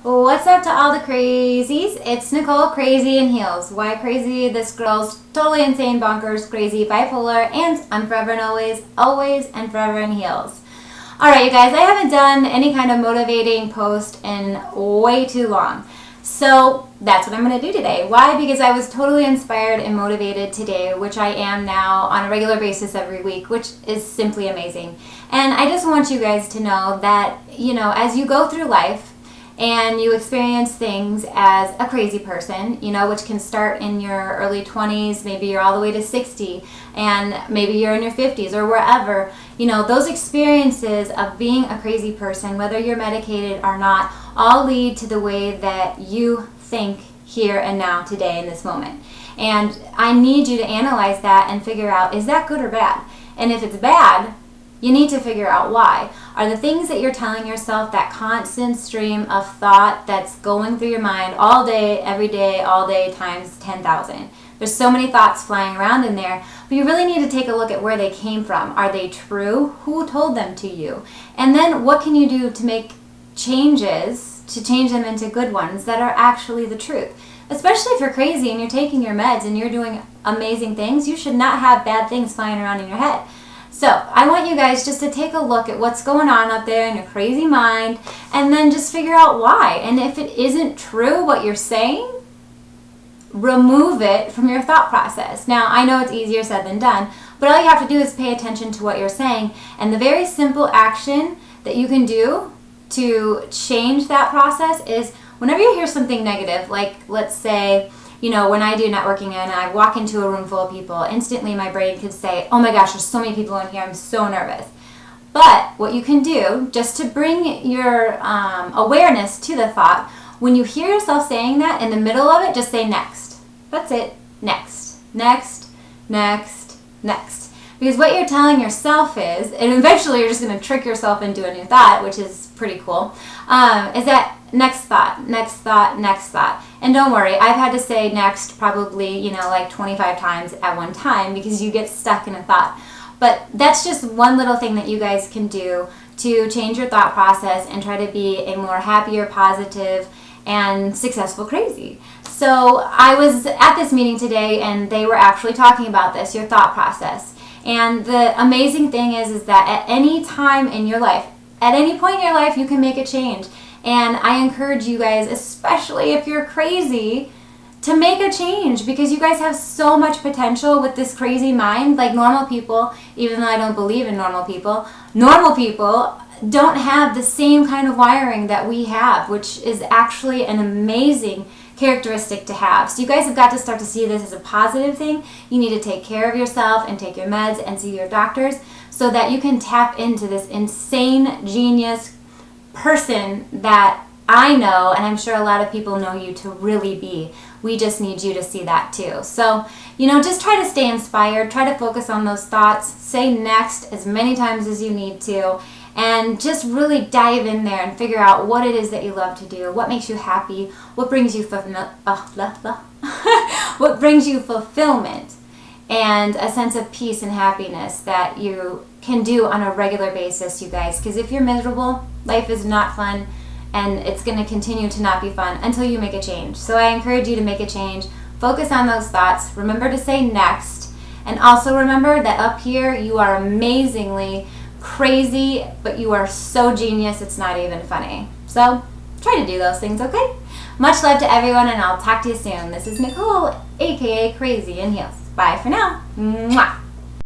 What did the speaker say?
What's up to all the crazies? It's Nicole, crazy in heels. Why crazy? This girl's totally insane, bonkers, crazy, bipolar, and I'm forever and always and forever in heels. Alright, you guys, I haven't done any kind of motivating post in way too long. So that's what I'm going to do today. Why? Because I was totally inspired and motivated today, which I am now on a regular basis every week, which is simply amazing. And I just want you guys to know that, as you go through life, and you experience things as a crazy person, which can start in your early 20s, maybe you're all the way to 60, and maybe you're in your 50s or wherever. Those experiences of being a crazy person, whether you're medicated or not, all lead to the way that you think here and now, today, in this moment. And I need you to analyze that and figure out, is that good or bad? And if it's bad, you need to figure out why. Are the things that you're telling yourself, that constant stream of thought that's going through your mind all day, every day, all day, times 10,000? There's so many thoughts flying around in there, but you really need to take a look at where they came from. Are they true? Who told them to you? And then what can you do to make changes, to change them into good ones that are actually the truth? Especially if you're crazy and you're taking your meds and you're doing amazing things, you should not have bad things flying around in your head. So I want you guys just to take a look at what's going on out there in your crazy mind and then just figure out why. And if it isn't true what you're saying, remove it from your thought process. Now, I know it's easier said than done, but all you have to do is pay attention to what you're saying. And the very simple action that you can do to change that process is whenever you hear something negative, like let's say, when I do networking and I walk into a room full of people, instantly my brain could say, oh my gosh, there's so many people in here, I'm so nervous. But what you can do, just to bring your awareness to the thought, when you hear yourself saying that, in the middle of it, just say next. That's it. Next. Next. Next. Next. Because what you're telling yourself is, and eventually you're just going to trick yourself into a new thought, which is pretty cool, is that next thought, next thought, next thought. And don't worry, I've had to say next probably, like 25 times at one time because you get stuck in a thought. But that's just one little thing that you guys can do to change your thought process and try to be a more happier, positive, and successful crazy. So I was at this meeting today and they were actually talking about this, your thought process. And the amazing thing is that at any time in your life, at any point in your life, you can make a change. And I encourage you guys, especially if you're crazy, to make a change because you guys have so much potential with this crazy mind. Like normal people, even though I don't believe in normal people don't have the same kind of wiring that we have, which is actually an amazing characteristic to have. So you guys have got to start to see this as a positive thing. You need to take care of yourself and take your meds and see your doctors so that you can tap into this insane genius person that I know, and I'm sure a lot of people know you to really be. We just need you to see that too. So, just try to stay inspired, try to focus on those thoughts, say next as many times as you need to, and just really dive in there and figure out what it is that you love to do, what makes you happy, what brings you what brings you fulfillment and a sense of peace and happiness that you can do on a regular basis, you guys. Because if you're miserable, life is not fun, and it's going to continue to not be fun until you make a change. So I encourage you to make a change. Focus on those thoughts. Remember to say next. And also remember that up here, you are amazingly crazy, but you are so genius, it's not even funny. So try to do those things, okay? Much love to everyone, and I'll talk to you soon. This is Nicole, aka Crazy in Heels. Bye for now. Mwah.